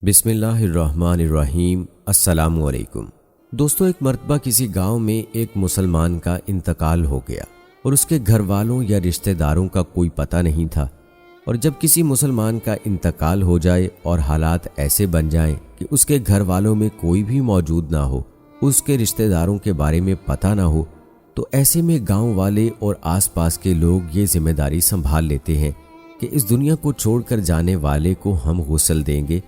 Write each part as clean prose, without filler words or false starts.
بسم اللہ الرحمن الرحیم۔ السلام علیکم دوستو، ایک مرتبہ کسی گاؤں میں ایک مسلمان کا انتقال ہو گیا اور اس کے گھر والوں یا رشتہ داروں کا کوئی پتہ نہیں تھا۔ اور جب کسی مسلمان کا انتقال ہو جائے اور حالات ایسے بن جائیں کہ اس کے گھر والوں میں کوئی بھی موجود نہ ہو، اس کے رشتہ داروں کے بارے میں پتہ نہ ہو، تو ایسے میں گاؤں والے اور آس پاس کے لوگ یہ ذمہ داری سنبھال لیتے ہیں کہ اس دنیا کو چھوڑ کر جانے والے کو ہم غسل دیں گے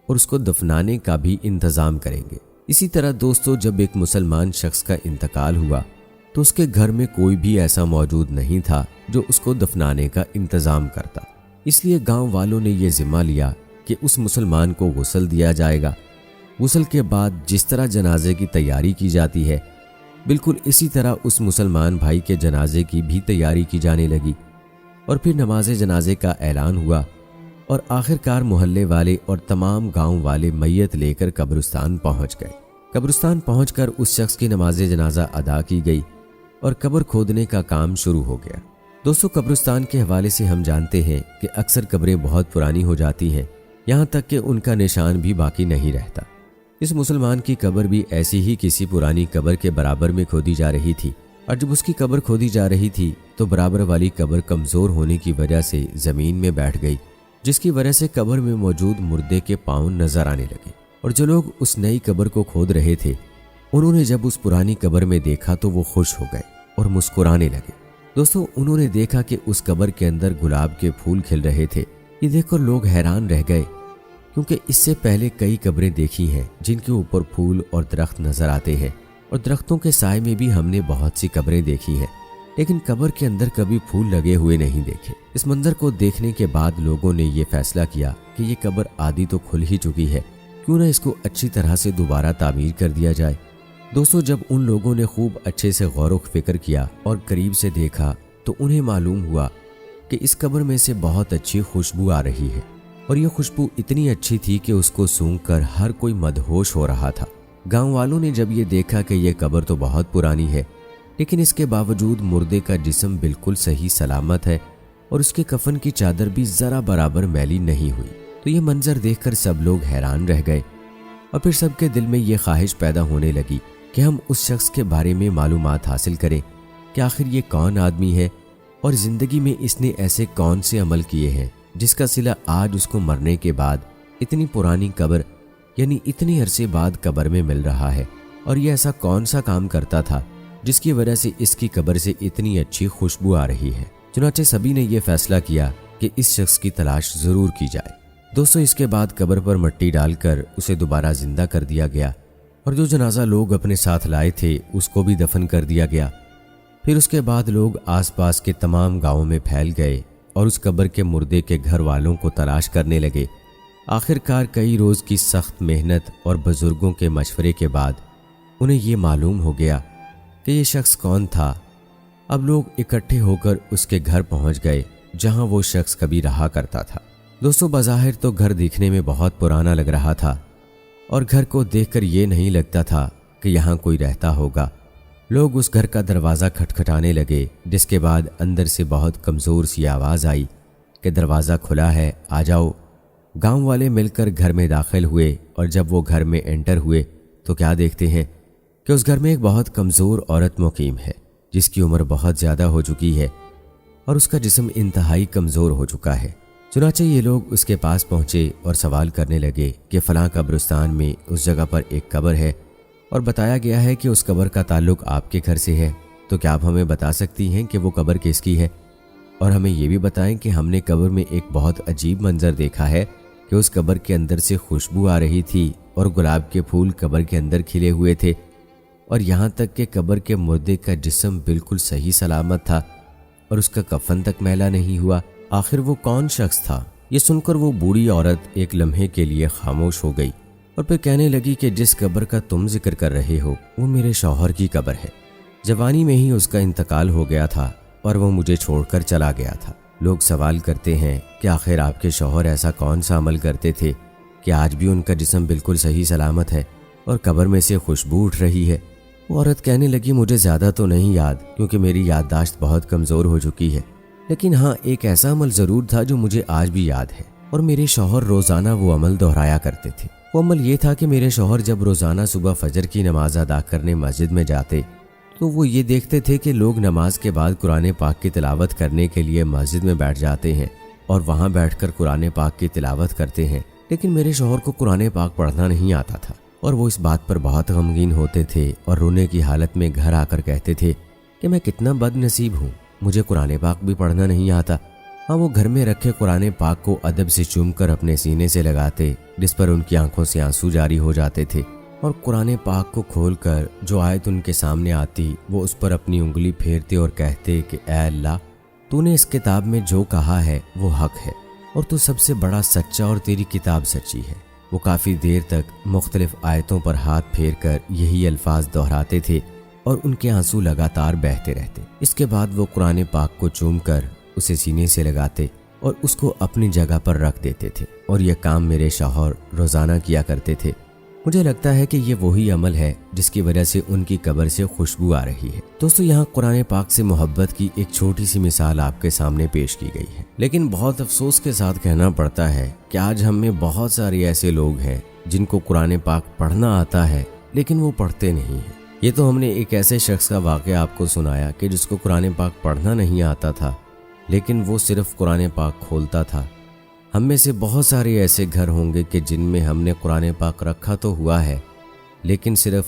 اور اس کو دفنانے کا بھی انتظام کریں گے۔ اسی طرح دوستو، جب ایک مسلمان شخص کا انتقال ہوا تو اس کے گھر میں کوئی بھی ایسا موجود نہیں تھا جو اس کو دفنانے کا انتظام کرتا۔ اس لیے گاؤں والوں نے یہ ذمہ لیا کہ اس مسلمان کو غسل دیا جائے گا۔ غسل کے بعد جس طرح جنازے کی تیاری کی جاتی ہے، بالکل اسی طرح اس مسلمان بھائی کے جنازے کی بھی تیاری کی جانے لگی، اور پھر نماز جنازے کا اعلان ہوا اور آخرکار محلے والے اور تمام گاؤں والے میت لے کر قبرستان پہنچ گئے۔ قبرستان پہنچ کر اس شخص کی نماز جنازہ ادا کی گئی اور قبر کھودنے کا کام شروع ہو گیا۔ دوستو، قبرستان کے حوالے سے ہم جانتے ہیں کہ اکثر قبریں بہت پرانی ہو جاتی ہیں، یہاں تک کہ ان کا نشان بھی باقی نہیں رہتا۔ اس مسلمان کی قبر بھی ایسی ہی کسی پرانی قبر کے برابر میں کھودی جا رہی تھی، اور جب اس کی قبر کھودی جا رہی تھی تو برابر والی قبر کمزور ہونے کی وجہ سے زمین میں بیٹھ گئی، جس کی وجہ سے قبر میں موجود مردے کے پاؤں نظر آنے لگے۔ اور جو لوگ اس نئی قبر کو کھود رہے تھے، انہوں نے جب اس پرانی قبر میں دیکھا تو وہ خوش ہو گئے اور مسکرانے لگے۔ دوستو، انہوں نے دیکھا کہ اس قبر کے اندر گلاب کے پھول کھل رہے تھے۔ یہ دیکھ کر لوگ حیران رہ گئے، کیونکہ اس سے پہلے کئی قبریں دیکھی ہیں جن کے اوپر پھول اور درخت نظر آتے ہیں، اور درختوں کے سائے میں بھی ہم نے بہت سی قبریں دیکھی ہیں، لیکن قبر کے اندر کبھی پھول لگے ہوئے نہیں دیکھے۔ اس منظر کو دیکھنے کے بعد لوگوں نے یہ فیصلہ کیا کہ یہ قبر آدھی تو کھل ہی چکی ہے، کیوں نہ اس کو اچھی طرح سے دوبارہ تعمیر کر دیا جائے۔ دوستو، جب ان لوگوں نے خوب اچھے سے غور و فکر کیا اور قریب سے دیکھا تو انہیں معلوم ہوا کہ اس قبر میں سے بہت اچھی خوشبو آ رہی ہے، اور یہ خوشبو اتنی اچھی تھی کہ اس کو سونگھ کر ہر کوئی مدہوش ہو رہا تھا۔ گاؤں والوں نے جب یہ دیکھا کہ یہ قبر تو بہت پرانی ہے، لیکن اس کے باوجود مردے کا جسم بالکل صحیح سلامت ہے اور اس کے کفن کی چادر بھی ذرا برابر میلی نہیں ہوئی، تو یہ منظر دیکھ کر سب لوگ حیران رہ گئے، اور پھر سب کے دل میں یہ خواہش پیدا ہونے لگی کہ ہم اس شخص کے بارے میں معلومات حاصل کریں کہ آخر یہ کون آدمی ہے اور زندگی میں اس نے ایسے کون سے عمل کیے ہیں جس کا صلہ آج اس کو مرنے کے بعد اتنی پرانی قبر، یعنی اتنی عرصے بعد قبر میں مل رہا ہے، اور یہ ایسا کون سا کام کرتا تھا جس کی وجہ سے اس کی قبر سے اتنی اچھی خوشبو آ رہی ہے۔ چنانچہ سبھی نے یہ فیصلہ کیا کہ اس شخص کی تلاش ضرور کی جائے۔ دوستو، اس کے بعد قبر پر مٹی ڈال کر اسے دوبارہ زندہ کر دیا گیا، اور جو جنازہ لوگ اپنے ساتھ لائے تھے اس کو بھی دفن کر دیا گیا۔ پھر اس کے بعد لوگ آس پاس کے تمام گاؤں میں پھیل گئے اور اس قبر کے مردے کے گھر والوں کو تلاش کرنے لگے۔ آخرکار کئی روز کی سخت محنت اور بزرگوں کے مشورے کے بعد انہیں یہ معلوم ہو گیا کہ یہ شخص کون تھا۔ اب لوگ اکٹھے ہو کر اس کے گھر پہنچ گئے جہاں وہ شخص کبھی رہا کرتا تھا۔ دوستو، بظاہر تو گھر دیکھنے میں بہت پرانا لگ رہا تھا، اور گھر کو دیکھ کر یہ نہیں لگتا تھا کہ یہاں کوئی رہتا ہوگا۔ لوگ اس گھر کا دروازہ کھٹکھٹانے لگے، جس کے بعد اندر سے بہت کمزور سی آواز آئی کہ دروازہ کھلا ہے، آ جاؤ۔ گاؤں والے مل کر گھر میں داخل ہوئے، اور جب وہ گھر میں انٹر ہوئے تو کیا دیکھتے ہیں کہ اس گھر میں ایک بہت کمزور عورت مقیم ہے، جس کی عمر بہت زیادہ ہو چکی ہے اور اس کا جسم انتہائی کمزور ہو چکا ہے۔ چنانچہ یہ لوگ اس کے پاس پہنچے اور سوال کرنے لگے کہ فلاں قبرستان میں اس جگہ پر ایک قبر ہے، اور بتایا گیا ہے کہ اس قبر کا تعلق آپ کے گھر سے ہے، تو کیا آپ ہمیں بتا سکتی ہیں کہ وہ قبر کس کی ہے؟ اور ہمیں یہ بھی بتائیں کہ ہم نے قبر میں ایک بہت عجیب منظر دیکھا ہے کہ اس قبر کے اندر سے خوشبو آ رہی تھی اور گلاب کے پھول قبر کے اندر کھلے ہوئے تھے، اور یہاں تک کہ قبر کے مردے کا جسم بالکل صحیح سلامت تھا اور اس کا کفن تک میلا نہیں ہوا۔ آخر وہ کون شخص تھا؟ یہ سن کر وہ بوڑھی عورت ایک لمحے کے لیے خاموش ہو گئی، اور پھر کہنے لگی کہ جس قبر کا تم ذکر کر رہے ہو وہ میرے شوہر کی قبر ہے۔ جوانی میں ہی اس کا انتقال ہو گیا تھا اور وہ مجھے چھوڑ کر چلا گیا تھا۔ لوگ سوال کرتے ہیں کہ آخر آپ کے شوہر ایسا کون سا عمل کرتے تھے کہ آج بھی ان کا جسم بالکل صحیح سلامت ہے اور قبر میں سے خوشبو اٹھ رہی ہے؟ وہ عورت کہنے لگی، مجھے زیادہ تو نہیں یاد، کیونکہ میری یادداشت بہت کمزور ہو چکی ہے، لیکن ہاں، ایک ایسا عمل ضرور تھا جو مجھے آج بھی یاد ہے۔ اور میرے شوہر روزانہ وہ عمل دہرایا کرتے تھے۔ وہ عمل یہ تھا کہ میرے شوہر جب روزانہ صبح فجر کی نماز ادا کرنے مسجد میں جاتے تو وہ یہ دیکھتے تھے کہ لوگ نماز کے بعد قرآن پاک کی تلاوت کرنے کے لیے مسجد میں بیٹھ جاتے ہیں اور وہاں بیٹھ کر قرآن پاک کی تلاوت کرتے ہیں، لیکن میرے شوہر کو قرآن پاک پڑھنا نہیں آتا تھا اور وہ اس بات پر بہت غمگین ہوتے تھے اور رونے کی حالت میں گھر آ کر کہتے تھے کہ میں کتنا بد نصیب ہوں، مجھے قرآن پاک بھی پڑھنا نہیں آتا۔ ہاں، وہ گھر میں رکھے قرآن پاک کو ادب سے چوم کر اپنے سینے سے لگاتے، جس پر ان کی آنکھوں سے آنسو جاری ہو جاتے تھے، اور قرآن پاک کو کھول کر جو آیت ان کے سامنے آتی وہ اس پر اپنی انگلی پھیرتے اور کہتے کہ اے اللہ، تو نے اس کتاب میں جو کہا ہے وہ حق ہے اور تو سب سے بڑا سچا اور تیری کتاب سچی ہے۔ وہ کافی دیر تک مختلف آیتوں پر ہاتھ پھیر کر یہی الفاظ دہراتے تھے اور ان کے آنسو لگاتار بہتے رہتے۔ اس کے بعد وہ قرآن پاک کو چوم کر اسے سینے سے لگاتے اور اس کو اپنی جگہ پر رکھ دیتے تھے، اور یہ کام میرے شوہر روزانہ کیا کرتے تھے۔ مجھے لگتا ہے کہ یہ وہی عمل ہے جس کی وجہ سے ان کی قبر سے خوشبو آ رہی ہے۔ دوستو، یہاں قرآن پاک سے محبت کی ایک چھوٹی سی مثال آپ کے سامنے پیش کی گئی ہے، لیکن بہت افسوس کے ساتھ کہنا پڑتا ہے کہ آج ہم میں بہت سارے ایسے لوگ ہیں جن کو قرآن پاک پڑھنا آتا ہے لیکن وہ پڑھتے نہیں ہیں۔ یہ تو ہم نے ایک ایسے شخص کا واقعہ آپ کو سنایا کہ جس کو قرآن پاک پڑھنا نہیں آتا تھا لیکن وہ صرف قرآن پاک کھولتا تھا۔ ہم میں سے بہت سارے ایسے گھر ہوں گے کہ جن میں ہم نے قرآن پاک رکھا تو ہوا ہے لیکن صرف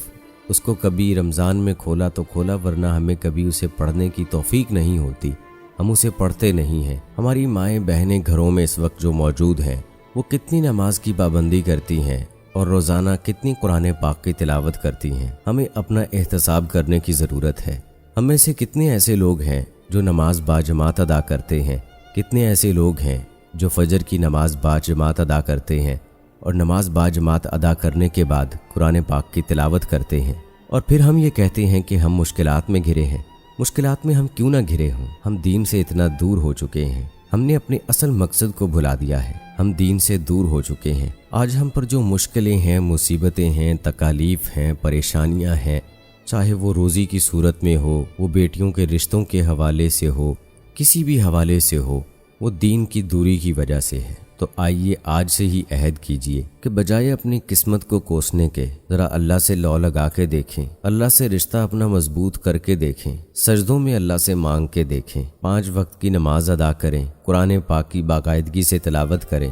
اس کو کبھی رمضان میں کھولا تو کھولا، ورنہ ہمیں کبھی اسے پڑھنے کی توفیق نہیں ہوتی، ہم اسے پڑھتے نہیں ہیں۔ ہماری مائیں بہنیں گھروں میں اس وقت جو موجود ہیں وہ کتنی نماز کی پابندی کرتی ہیں اور روزانہ کتنی قرآن پاک کی تلاوت کرتی ہیں۔ ہمیں اپنا احتساب کرنے کی ضرورت ہے۔ ہم میں سے کتنے ایسے لوگ ہیں جو نماز باجماعت ادا کرتے ہیں، کتنے ایسے لوگ ہیں جو فجر کی نماز باجماعت ادا کرتے ہیں اور نماز باجماعت ادا کرنے کے بعد قرآن پاک کی تلاوت کرتے ہیں، اور پھر ہم یہ کہتے ہیں کہ ہم مشکلات میں گھرے ہیں۔ مشکلات میں ہم کیوں نہ گھرے ہوں؟ ہم دین سے اتنا دور ہو چکے ہیں، ہم نے اپنے اصل مقصد کو بھلا دیا ہے، ہم دین سے دور ہو چکے ہیں۔ آج ہم پر جو مشکلیں ہیں، مصیبتیں ہیں، تکالیف ہیں، پریشانیاں ہیں، چاہے وہ روزی کی صورت میں ہو، وہ بیٹیوں کے رشتوں کے حوالے سے ہو، کسی بھی حوالے سے ہو، وہ دین کی دوری کی وجہ سے ہے۔ تو آئیے آج سے ہی عہد کیجئے کہ بجائے اپنی قسمت کو کوسنے کے ذرا اللہ سے لو لگا کے دیکھیں، اللہ سے رشتہ اپنا مضبوط کر کے دیکھیں، سجدوں میں اللہ سے مانگ کے دیکھیں، 5 وقت کی نماز ادا کریں، قرآن پاک کی باقاعدگی سے تلاوت کریں۔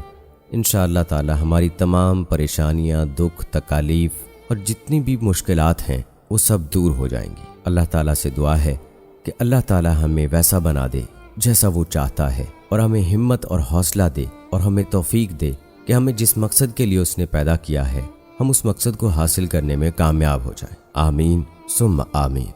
انشاءاللہ تعالی ہماری تمام پریشانیاں، دکھ، تکالیف اور جتنی بھی مشکلات ہیں وہ سب دور ہو جائیں گی۔ اللہ تعالیٰ سے دعا ہے کہ اللہ تعالیٰ ہمیں ویسا بنا دے جیسا وہ چاہتا ہے، اور ہمیں ہمت اور حوصلہ دے اور ہمیں توفیق دے کہ ہمیں جس مقصد کے لیے اس نے پیدا کیا ہے ہم اس مقصد کو حاصل کرنے میں کامیاب ہو جائیں۔ آمین ثم آمین۔